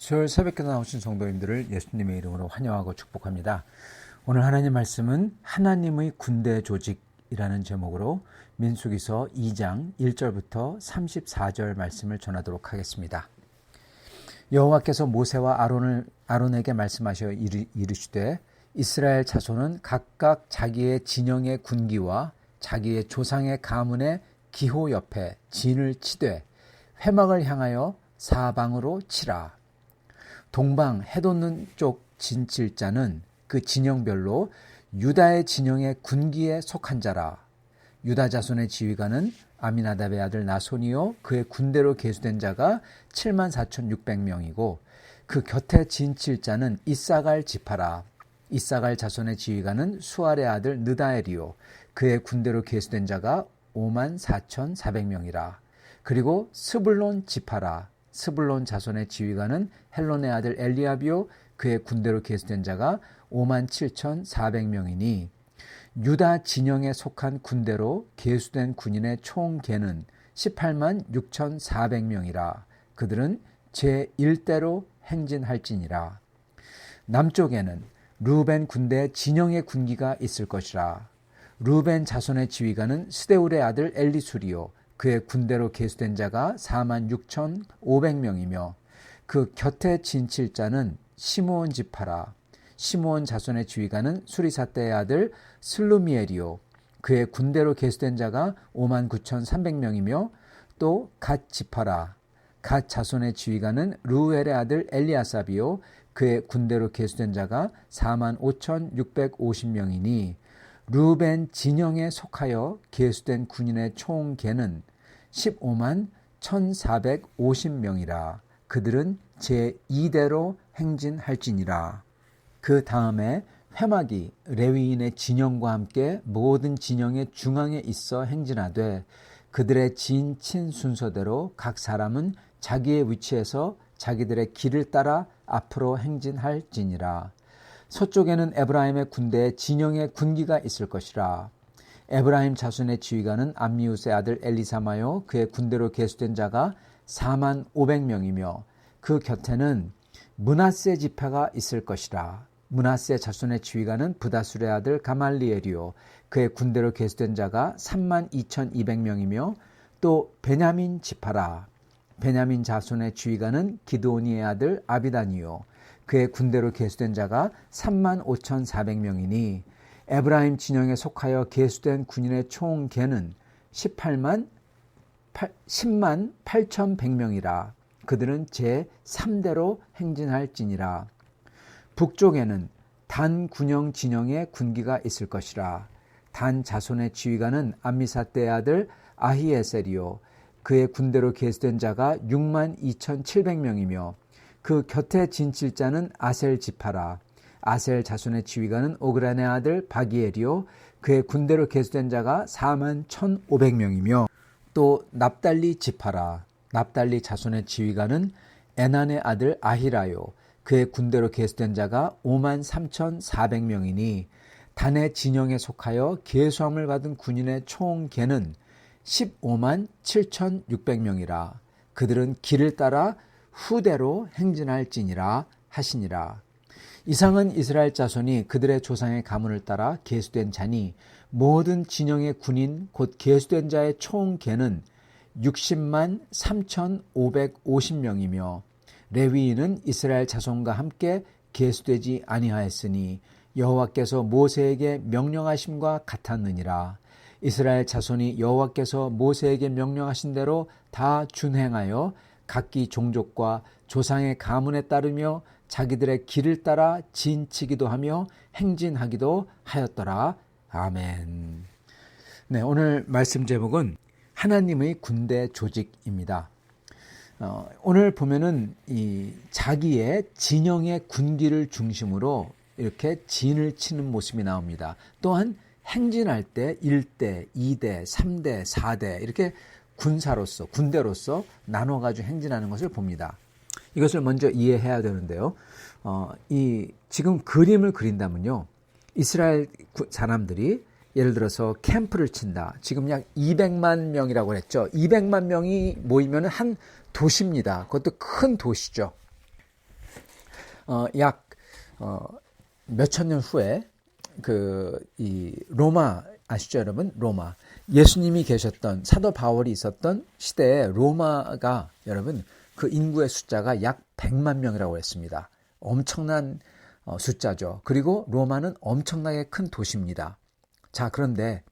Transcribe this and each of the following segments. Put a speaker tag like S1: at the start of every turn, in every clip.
S1: 수요일 새벽에 나오신 성도님들을 예수님의 이름으로 환영하고 축복합니다. 오늘 하나님 말씀은 하나님의 군대 조직이라는 제목으로 민수기서 2장 1절부터 34절 말씀을 전하도록 하겠습니다. 여호와께서 모세와 아론에게 말씀하셔 이르시되 이스라엘 자손은 각각 자기의 진영의 군기와 자기의 조상의 가문의 기호 옆에 진을 치되 회막을 향하여 사방으로 치라. 동방 해돋는 쪽 진칠 자는 그 진영별로 유다의 진영의 군기에 속한 자라. 유다 자손의 지휘관은 아미나답의 아들 나손이요 그의 군대로 계수된 자가 74,600명이고 그 곁에 진칠 자는 이사갈 지파라. 이사갈 자손의 지휘관은 수알의 아들 느다엘이요 그의 군대로 계수된 자가 54,400명이라. 그리고 스불론 지파라. 스불론 자손의 지휘관은 헬론의 아들 엘리압이요 그의 군대로 계수된 자가 57,400명이니 유다 진영에 속한 군대로 계수된 군인의 총 계는 186,400명이라. 그들은 제1대로 행진할지니라. 남쪽에는 르우벤 군대 진영의 군기가 있을 것이라. 르우벤 자손의 지휘관은 스데울의 아들 엘리술이요 그의 군대로 계수된 자가 46,500명이며 그 곁에 진칠 자는 시므온 지파라. 시므온 자손의 지휘관은 수리사대의 아들 슬루미엘이요 그의 군대로 계수된 자가 59,300명이며 또 갓 지파라. 갓 자손의 지휘관은 르우엘의 아들 엘리아삽이요 그의 군대로 계수된 자가 45,650명이니 르우벤 진영에 속하여 계수된 군인의 총 계는 151,450명이라. 그들은 제2대로 행진할지니라. 그 다음에 회막이 레위인의 진영과 함께 모든 진영의 중앙에 있어 행진하되 그들의 진친 순서대로 각 사람은 자기의 위치에서 자기들의 길을 따라 앞으로 행진할지니라. 서쪽에는 에브라임의 군대에 진영의 군기가 있을 것이라. 에브라임 자손의 지휘관은 암미우스의 아들 엘리사마요 그의 군대로 계수된 자가 45,000명이며 그 곁에는 므낫세 지파가 있을 것이라. 므낫세 자손의 지휘관은 부다술의 아들 가말리엘이요 그의 군대로 계수된 자가 32,200명이며 또 베냐민 지파라. 베냐민 자손의 지휘관은 기드오니의 아들 아비단이요 그의 군대로 계수된 자가 35,400명이니 에브라임 진영에 속하여 계수된 군인의 총 계는 10만 8,100명이라. 그들은 제3대로 행진할지니라. 북쪽에는 단 군영 진영의 군기가 있을 것이라. 단 자손의 지휘관은 암미사대의 아들 아히에셀이요 그의 군대로 계수된 자가 62,700명이며 그 곁에 진칠 자는 아셀 지파라. 아셀 자손의 지휘관은 오그란의 아들 바기엘이요 그의 군대로 계수된 자가 41,500명이며 또 납달리 지파라. 납달리 자손의 지휘관은 에난의 아들 아히라요 그의 군대로 계수된 자가 53,400명이니 단의 진영에 속하여 계수함을 받은 군인의 총 계는 157,600명이라. 그들은 길을 따라 후대로 행진할지니라 하시니라. 이상은 이스라엘 자손이 그들의 조상의 가문을 따라 계수된 자니 모든 진영의 군인 곧 계수된 자의 총 계는 603,550명이며 레위인은 이스라엘 자손과 함께 계수되지 아니하였으니 여호와께서 모세에게 명령하심과 같았느니라. 이스라엘 자손이 여호와께서 모세에게 명령하신 대로 다 준행하여 각기 종족과 조상의 가문에 따르며 자기들의 길을 따라 진치기도 하며 행진하기도 하였더라. 아멘. 네, 오늘 말씀 제목은 하나님의 군대 조직입니다. 오늘 보면은 이 자기의 진영의 군기를 중심으로 이렇게 진을 치는 모습이 나옵니다. 또한 행진할 때 1대, 2대, 3대, 4대 이렇게 군대로서 나눠가지고 행진하는 것을 봅니다. 이것을 먼저 이해해야 되는데요. 지금 그림을 그린다면요. 이스라엘 사람들이 예를 들어서 캠프를 친다. 지금 약 200만 명이라고 했죠. 200만 명이 모이면 한 도시입니다. 그것도 큰 도시죠. 약 몇천 년 후에 이 로마 아시죠, 여러분? 로마. 예수님이 계셨던 사도 바울이 있었던 시대에 로마가 여러분 그 인구의 숫자가 약 100만 명이라고 했습니다. 엄청난 숫자죠. 그리고 로마는 엄청나게 큰 도시입니다. 자, 그런데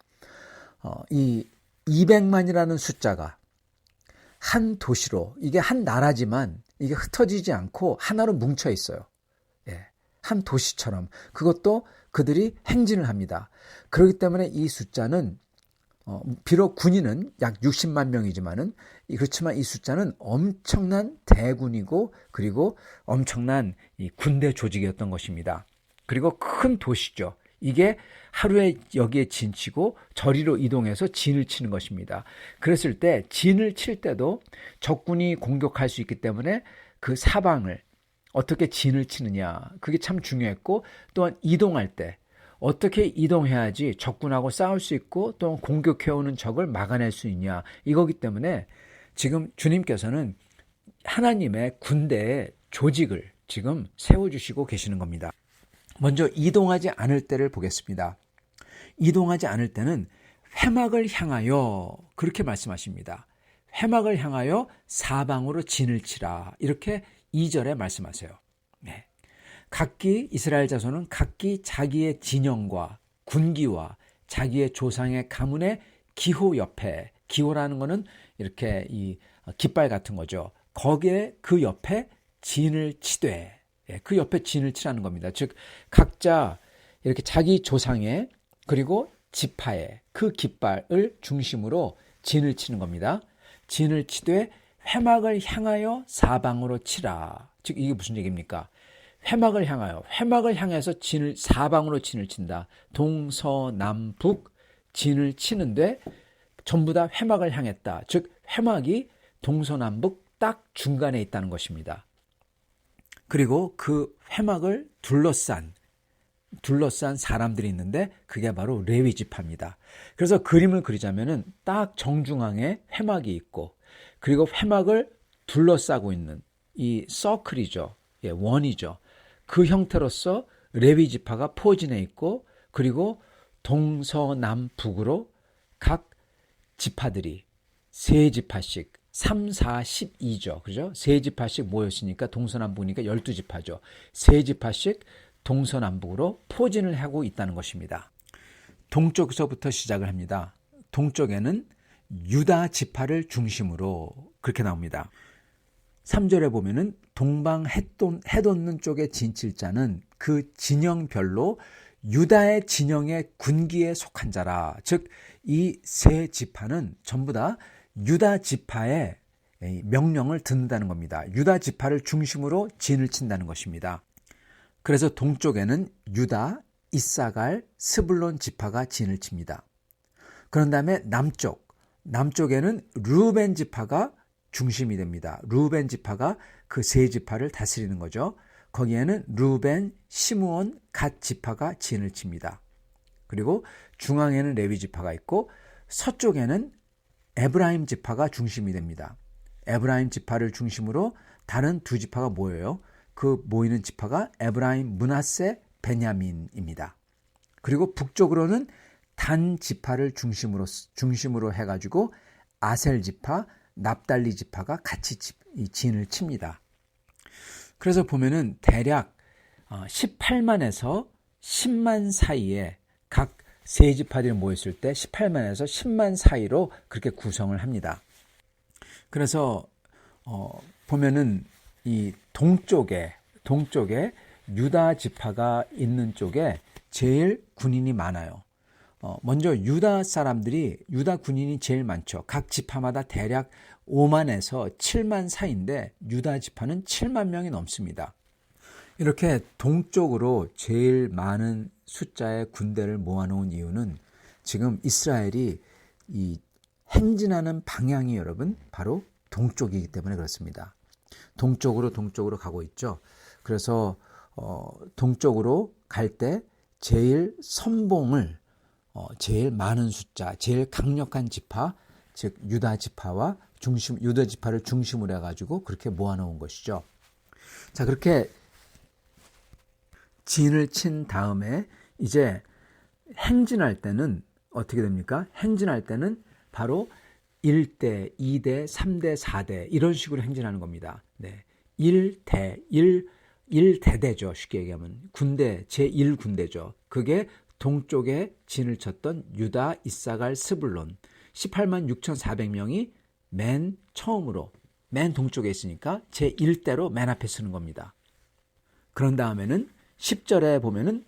S1: 이 200만이라는 숫자가 한 도시로, 이게 한 나라지만 이게 흩어지지 않고 하나로 뭉쳐 있어요. 예, 한 도시처럼. 그것도 그들이 행진을 합니다. 그렇기 때문에 이 숫자는 비록 군인은 약 60만 명이지만은 그렇지만 이 숫자는 엄청난 대군이고 그리고 엄청난 이 군대 조직이었던 것입니다. 그리고 큰 도시죠. 이게 하루에 여기에 진치고 저리로 이동해서 진을 치는 것입니다. 그랬을 때 진을 칠 때도 적군이 공격할 수 있기 때문에 그 사방을 어떻게 진을 치느냐, 그게 참 중요했고, 또한 이동할 때 어떻게 이동해야지 적군하고 싸울 수 있고 또 공격해오는 적을 막아낼 수 있냐, 이거기 때문에 지금 주님께서는 하나님의 군대의 조직을 지금 세워주시고 계시는 겁니다. 먼저 이동하지 않을 때를 보겠습니다. 이동하지 않을 때는 회막을 향하여 그렇게 말씀하십니다. 회막을 향하여 사방으로 진을 치라, 이렇게 2절에 말씀하세요. 네. 각기 이스라엘 자손은 각기 자기의 진영과 군기와 자기의 조상의 가문의 기호 옆에, 기호라는 것은 이렇게 이 깃발 같은 거죠. 거기에 그 옆에 진을 치되, 그 옆에 진을 치라는 겁니다. 즉 각자 이렇게 자기 조상의 그리고 지파의 그 깃발을 중심으로 진을 치는 겁니다. 진을 치되 회막을 향하여 사방으로 치라. 즉 이게 무슨 얘기입니까? 회막을 향해서 진을 사방으로 진을 친다. 동서남북 진을 치는데 전부 다 회막을 향했다. 즉 회막이 동서남북 딱 중간에 있다는 것입니다. 그리고 그 회막을 둘러싼 사람들이 있는데 그게 바로 레위 지파입니다. 그래서 그림을 그리자면은 딱 정중앙에 회막이 있고 그리고 회막을 둘러싸고 있는 이 서클이죠. 예, 원이죠. 그 형태로서 레위 지파가 포진해 있고 그리고 동서남북으로 각 지파들이 세 지파씩 3, 4, 12죠. 그죠? 세 지파씩 모였으니까 동서남북이니까 12지파죠. 세 지파씩 동서남북으로 포진을 하고 있다는 것입니다. 동쪽에서부터 시작을 합니다. 동쪽에는 유다 지파를 중심으로 그렇게 나옵니다. 3절에 보면은 동방 해돋는 쪽에 진칠 자는 그 진영별로 유다의 진영의 군기에 속한 자라. 즉 이 세 지파는 전부 다 유다 지파의 명령을 듣는다는 겁니다. 유다 지파를 중심으로 진을 친다는 것입니다. 그래서 동쪽에는 유다, 이사갈, 스불론 지파가 진을 칩니다. 그런 다음에 남쪽에는 르우벤 지파가 중심이 됩니다. 르우벤 지파가 그 세 지파를 다스리는 거죠. 거기에는 르우벤, 시므온, 갓 지파가 진을 칩니다. 그리고 중앙에는 레위 지파가 있고 서쪽에는 에브라임 지파가 중심이 됩니다. 에브라임 지파를 중심으로 다른 두 지파가 모여요. 그 모이는 지파가 에브라임, 므낫세, 베냐민입니다. 그리고 북쪽으로는 단 지파를 중심으로 해가지고 아셀 지파, 납달리 지파가 같이 진을 칩니다. 그래서 보면은 대략 18만에서 10만 사이에 각 세 지파들이 모였을 때 18만에서 10만 사이로 그렇게 구성을 합니다. 그래서 보면은 이 동쪽에 유다 지파가 있는 쪽에 제일 군인이 많아요. 먼저 유다 군인이 제일 많죠. 각 지파마다 대략 5만에서 7만 사이인데 유다 지파는 7만 명이 넘습니다. 이렇게 동쪽으로 제일 많은 숫자의 군대를 모아놓은 이유는 지금 이스라엘이 이 행진하는 방향이 여러분 바로 동쪽이기 때문에 그렇습니다. 동쪽으로 가고 있죠. 그래서 동쪽으로 갈 때 제일 선봉을 제일 많은 숫자, 제일 강력한 지파, 즉 유다 지파와 유다 지파를 중심으로 해가지고 그렇게 모아놓은 것이죠. 자, 그렇게 진을 친 다음에 이제 행진할 때는 어떻게 됩니까? 행진할 때는 바로 1대, 2대, 3대, 4대 이런 식으로 행진하는 겁니다. 네. 1대대죠. 쉽게 얘기하면 군대, 제1군대죠. 그게 동쪽에 진을 쳤던 유다, 이사갈, 스불론 18만 6,400명이 맨 처음으로 맨 동쪽에 있으니까 제1대로 맨 앞에 쓰는 겁니다. 그런 다음에는 10절에 보면은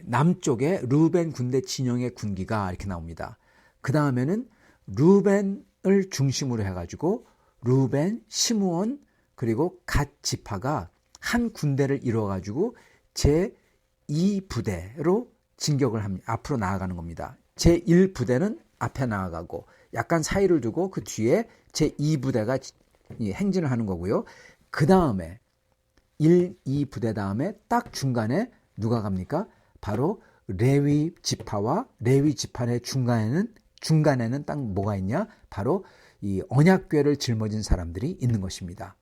S1: 남쪽에 루벤 군대 진영의 군기가 이렇게 나옵니다. 그 다음에는 루벤을 중심으로 해가지고 루벤, 시므온 그리고 갓 지파가 한 군대를 이루어가지고 제2부대로 진격을 합니다. 앞으로 나아가는 겁니다. 제1부대는 앞에 나아가고 약간 사이를 두고 그 뒤에 제2부대가 행진을 하는 거고요. 그 다음에 1, 2부대 다음에 딱 중간에 누가 갑니까? 바로 레위 지파와 레위 지파의 중간에는 딱 뭐가 있냐? 바로 이 언약궤를 짊어진 사람들이 있는 것입니다.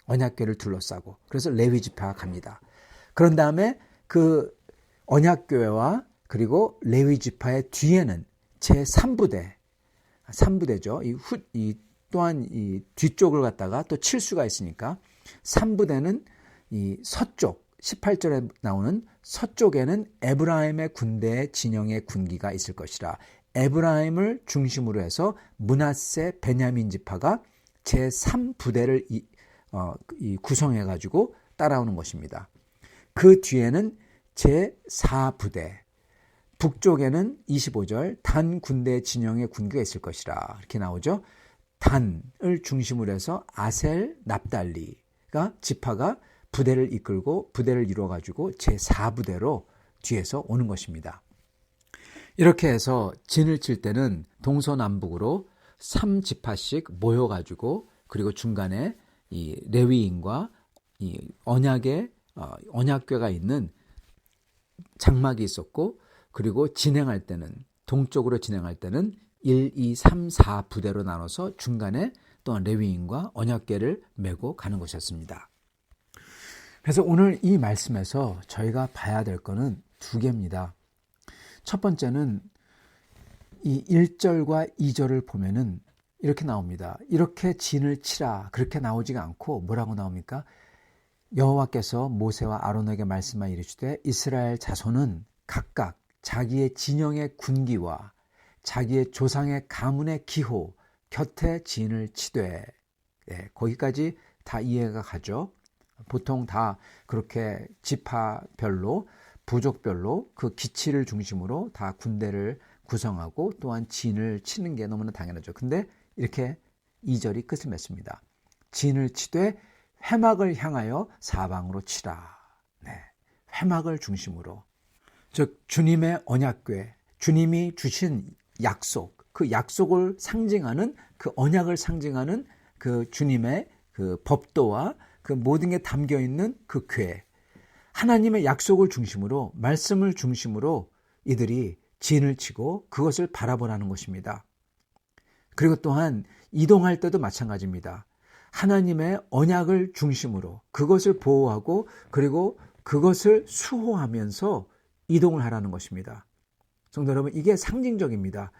S1: 언약궤를 둘러싸고 그래서 레위 지파가 갑니다. 그런 다음에 그 언약궤와 그리고 레위 지파의 뒤에는 제3부대죠. 또한 이 뒤쪽을 갖다가 또 칠 수가 있으니까 3부대는 이 서쪽 18절에 나오는 서쪽에는 에브라임의 군대의 진영의 군기가 있을 것이라. 에브라임을 중심으로 해서 므낫세 베냐민 지파가 제3부대를 구성해가지고 따라오는 것입니다. 그 뒤에는 제4부대, 북쪽에는 25절 단 군대 진영의 군기가 있을 것이라 이렇게 나오죠. 단을 중심으로 해서 아셀, 납달리가 지파가 부대를 이끌고 부대를 이루어가지고 제4부대로 뒤에서 오는 것입니다. 이렇게 해서 진을 칠 때는 동서남북으로 3지파씩 모여가지고 그리고 중간에 이 레위인과 이 언약궤가 있는 장막이 있었고 그리고 진행할 때는 동쪽으로 진행할 때는 1, 2, 3, 4 부대로 나눠서 중간에 또한 레위인과 언약궤를 메고 가는 것이었습니다. 그래서 오늘 이 말씀에서 저희가 봐야 될 것은 두 개입니다. 첫 번째는 이 1절과 2절을 보면은 이렇게 나옵니다. 이렇게 진을 치라 그렇게 나오지가 않고 뭐라고 나옵니까? 여호와께서 모세와 아론에게 말씀하여 이르시되 이스라엘 자손은 각각 자기의 진영의 군기와 자기의 조상의 가문의 기호 곁에 진을 치되 거기까지 다 이해가 가죠. 보통 다 그렇게 지파별로 부족별로 그 기치를 중심으로 다 군대를 구성하고 또한 진을 치는 게 너무나 당연하죠. 근데 이렇게 2절이 끝을 맺습니다. 진을 치되 회막을 향하여 사방으로 치라. 회막을 중심으로. 즉 주님의 언약궤, 주님이 주신 약속, 그 약속을 상징하는 그 언약을 상징하는 그 주님의 그 법도와 그 모든 게 담겨 있는 그 궤, 하나님의 약속을 중심으로 말씀을 중심으로 이들이 진을 치고 그것을 바라보라는 것입니다. 그리고 또한 이동할 때도 마찬가지입니다. 하나님의 언약을 중심으로 그것을 보호하고 그리고 그것을 수호하면서 이동을 하라는 것입니다. 성도 여러분, 이게 상징적입니다.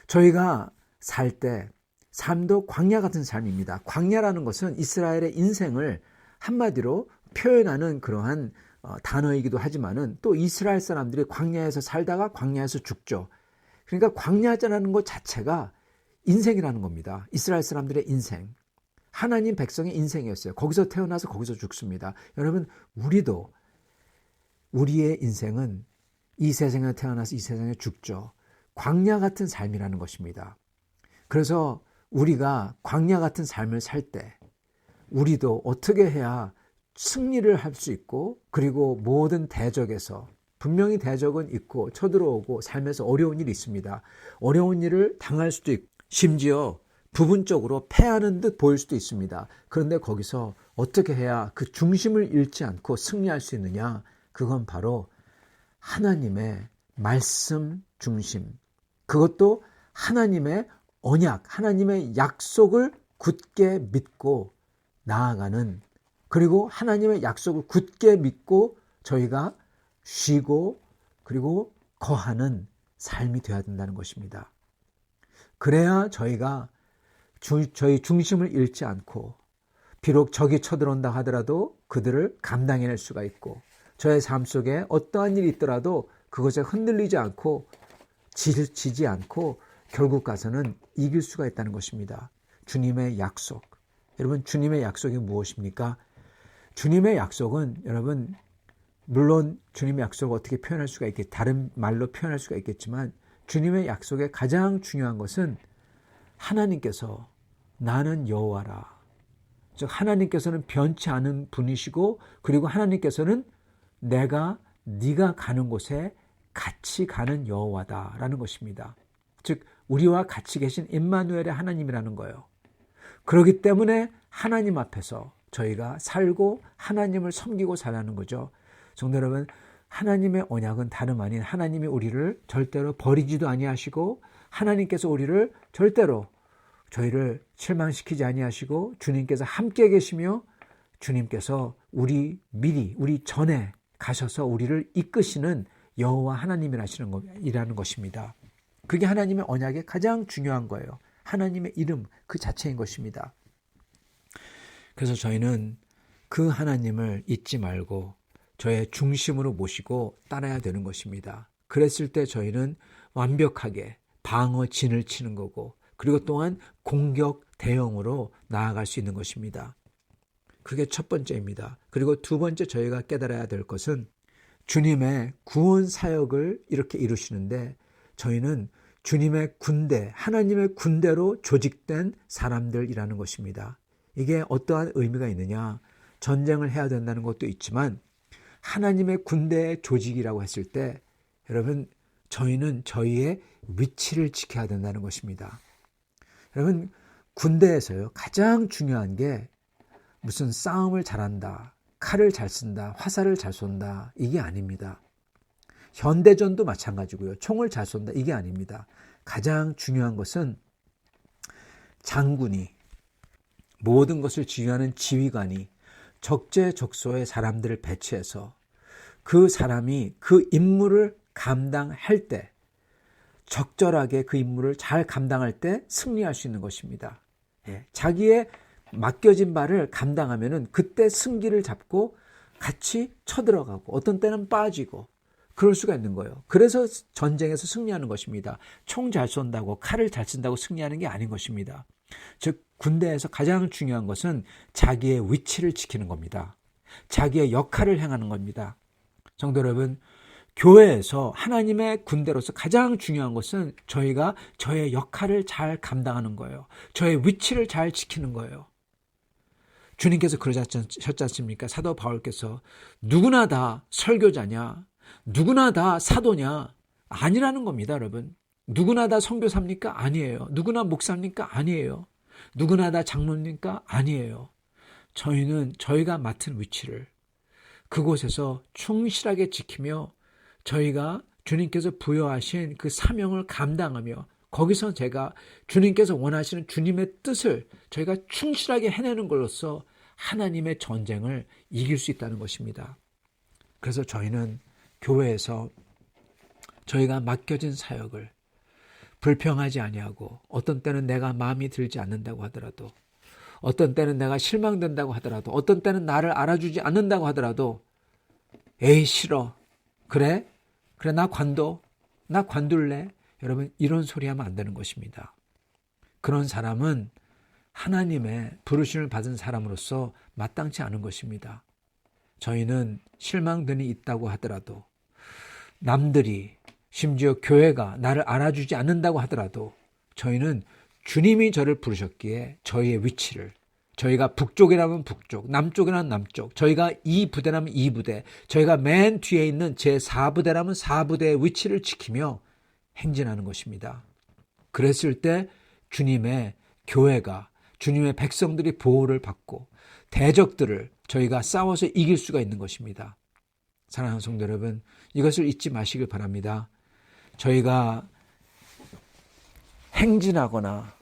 S1: 저희가 살 때 삶도 광야 같은 삶입니다. 광야라는 것은 이스라엘의 인생을 한마디로 표현하는 그러한 단어이기도 하지만은 또 이스라엘 사람들이 광야에서 살다가 광야에서 죽죠. 그러니까 광야라는 것 자체가 인생이라는 겁니다. 이스라엘 사람들의 인생. 하나님 백성의 인생이었어요. 거기서 태어나서 거기서 죽습니다. 여러분, 우리도 우리의 인생은 이 세상에 태어나서 이 세상에 죽죠. 광야 같은 삶이라는 것입니다. 그래서 우리가 광야 같은 삶을 살 때 우리도 어떻게 해야 승리를 할 수 있고 그리고 모든 대적에서 분명히 대적은 있고 쳐들어오고 삶에서 어려운 일이 있습니다. 어려운 일을 당할 수도 있고 심지어 부분적으로 패하는 듯 보일 수도 있습니다. 그런데 거기서 어떻게 해야 그 중심을 잃지 않고 승리할 수 있느냐? 그건 바로 하나님의 말씀 중심, 그것도 하나님의 언약, 하나님의 약속을 굳게 믿고 나아가는, 그리고 하나님의 약속을 굳게 믿고 저희가 쉬고 그리고 거하는 삶이 되어야 된다는 것입니다. 그래야 저희가 저희 중심을 잃지 않고 비록 적이 쳐들어온다 하더라도 그들을 감당해낼 수가 있고 저의 삶 속에 어떠한 일이 있더라도 그것에 흔들리지 않고 지지 않고 결국 가서는 이길 수가 있다는 것입니다. 주님의 약속. 여러분, 주님의 약속이 무엇입니까? 주님의 약속은 여러분, 물론 주님의 약속을 어떻게 표현할 수가 있겠, 다른 말로 표현할 수가 있겠지만 주님의 약속의 가장 중요한 것은 하나님께서 나는 여호와라. 즉 하나님께서는 변치 않은 분이시고 그리고 하나님께서는 내가 네가 가는 곳에 같이 가는 여호와다라는 것입니다. 즉 우리와 같이 계신 임마누엘의 하나님이라는 거예요. 그렇기 때문에 하나님 앞에서 저희가 살고 하나님을 섬기고 살라는 거죠. 성도 여러분, 하나님의 언약은 다름 아닌 하나님이 우리를 절대로 버리지도 아니하시고 하나님께서 우리를 절대로 저희를 실망시키지 아니하시고 주님께서 함께 계시며 주님께서 우리 전에 가셔서 우리를 이끄시는 여호와 하나님이라는 것입니다. 그게 하나님의 언약의 가장 중요한 거예요. 하나님의 이름 그 자체인 것입니다. 그래서 저희는 그 하나님을 잊지 말고 저의 중심으로 모시고 따라야 되는 것입니다. 그랬을 때 저희는 완벽하게 방어 진을 치는 거고 그리고 또한 공격 대응으로 나아갈 수 있는 것입니다. 그게 첫 번째입니다. 그리고 두 번째 저희가 깨달아야 될 것은 주님의 구원 사역을 이렇게 이루시는데 저희는 주님의 군대, 하나님의 군대로 조직된 사람들이라는 것입니다. 이게 어떠한 의미가 있느냐? 전쟁을 해야 된다는 것도 있지만 하나님의 군대의 조직이라고 했을 때 여러분 저희는 저희의 위치를 지켜야 된다는 것입니다. 여러분 군대에서요 가장 중요한 게 무슨 싸움을 잘한다, 칼을 잘 쓴다, 화살을 잘 쏜다 이게 아닙니다. 현대전도 마찬가지고요. 총을 잘 쏜다 이게 아닙니다. 가장 중요한 것은 장군이 모든 것을 지휘하는 지휘관이 적재적소의 사람들을 배치해서 그 사람이 그 임무를 감당할 때 적절하게 그 임무를 잘 감당할 때 승리할 수 있는 것입니다. 자기의 맡겨진 바를 감당하면은 그때 승기를 잡고 같이 쳐들어가고 어떤 때는 빠지고 그럴 수가 있는 거예요. 그래서 전쟁에서 승리하는 것입니다. 총 잘 쏜다고 칼을 잘 쓴다고 승리하는 게 아닌 것입니다. 즉 군대에서 가장 중요한 것은 자기의 위치를 지키는 겁니다. 자기의 역할을 행하는 겁니다. 성도 여러분, 교회에서 하나님의 군대로서 가장 중요한 것은 저희가 저의 역할을 잘 감당하는 거예요. 저의 위치를 잘 지키는 거예요. 주님께서 그러셨지 않습니까? 사도 바울께서 누구나 다 설교자냐? 누구나 다 사도냐? 아니라는 겁니다, 여러분. 누구나 다 선교사입니까? 아니에요. 누구나 목사입니까? 아니에요. 누구나 다 장로입니까? 아니에요. 저희는 저희가 맡은 위치를 그곳에서 충실하게 지키며 저희가 주님께서 부여하신 그 사명을 감당하며 거기서 제가 주님께서 원하시는 주님의 뜻을 저희가 충실하게 해내는 걸로써 하나님의 전쟁을 이길 수 있다는 것입니다. 그래서 저희는 교회에서 저희가 맡겨진 사역을 불평하지 아니하고 어떤 때는 내가 마음이 들지 않는다고 하더라도 어떤 때는 내가 실망된다고 하더라도 어떤 때는 나를 알아주지 않는다고 하더라도 에이 싫어 그래 나 관둘래 여러분 이런 소리 하면 안 되는 것입니다. 그런 사람은 하나님의 부르심을 받은 사람으로서 마땅치 않은 것입니다. 저희는 실망들이 있다고 하더라도 남들이 심지어 교회가 나를 알아주지 않는다고 하더라도 저희는 주님이 저를 부르셨기에 저희의 위치를 저희가 북쪽이라면 북쪽, 남쪽이라면 남쪽, 저희가 이 부대라면 이 부대, 저희가 맨 뒤에 있는 제4부대라면 4부대의 위치를 지키며 행진하는 것입니다. 그랬을 때 주님의 교회가, 주님의 백성들이 보호를 받고 대적들을 저희가 싸워서 이길 수가 있는 것입니다. 사랑하는 성도 여러분, 이것을 잊지 마시길 바랍니다. 저희가 행진하거나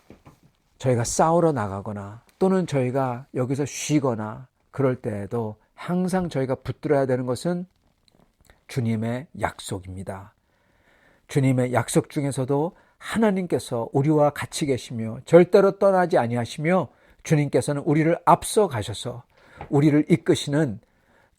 S1: 저희가 싸우러 나가거나 또는 저희가 여기서 쉬거나 그럴 때에도 항상 저희가 붙들어야 되는 것은 주님의 약속입니다. 주님의 약속 중에서도 하나님께서 우리와 같이 계시며 절대로 떠나지 아니하시며 주님께서는 우리를 앞서 가셔서 우리를 이끄시는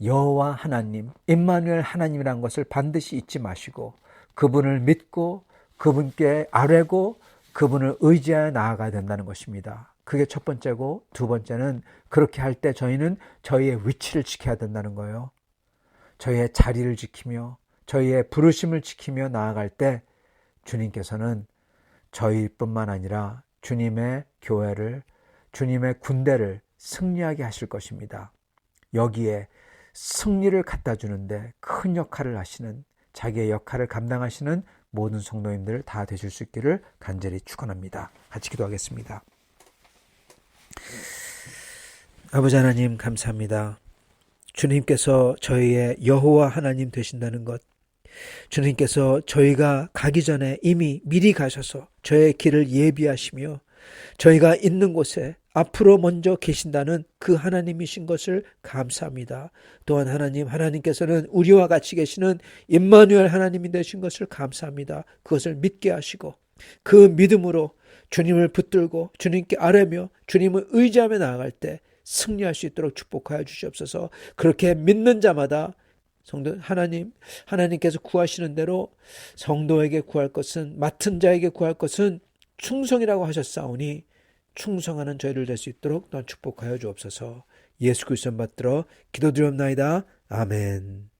S1: 여호와 하나님, 임마누엘 하나님이라는 것을 반드시 잊지 마시고 그분을 믿고 그분께 아뢰고 그분을 의지하여 나아가야 된다는 것입니다. 그게 첫 번째고, 두 번째는 그렇게 할 때 저희는 저희의 위치를 지켜야 된다는 거예요. 저희의 자리를 지키며 저희의 부르심을 지키며 나아갈 때 주님께서는 저희뿐만 아니라 주님의 교회를, 주님의 군대를 승리하게 하실 것입니다. 여기에 승리를 갖다 주는데 큰 역할을 하시는, 자기의 역할을 감당하시는 모든 성도님들 다 되실 수 있기를 간절히 축원합니다. 같이 기도하겠습니다. 아버지 하나님 감사합니다. 주님께서 저희의 여호와 하나님 되신다는 것, 주님께서 저희가 가기 전에 이미 미리 가셔서 저의 길을 예비하시며 저희가 있는 곳에 앞으로 먼저 계신다는 그 하나님이신 것을 감사합니다. 또한 하나님께서는 우리와 같이 계시는 임마누엘 하나님이 되신 것을 감사합니다. 그것을 믿게 하시고 그 믿음으로 주님을 붙들고 주님께 아뢰며 주님을 의지하며 나아갈 때 승리할 수 있도록 축복하여 주시옵소서. 그렇게 믿는 자마다 성도 하나님께서 구하시는 대로 성도에게 구할 것은, 맡은 자에게 구할 것은 충성이라고 하셨사오니 충성하는 저희를 될 수 있도록 또한 축복하여 주옵소서. 예수 그리스도 받들어 기도드리옵나이다. 아멘.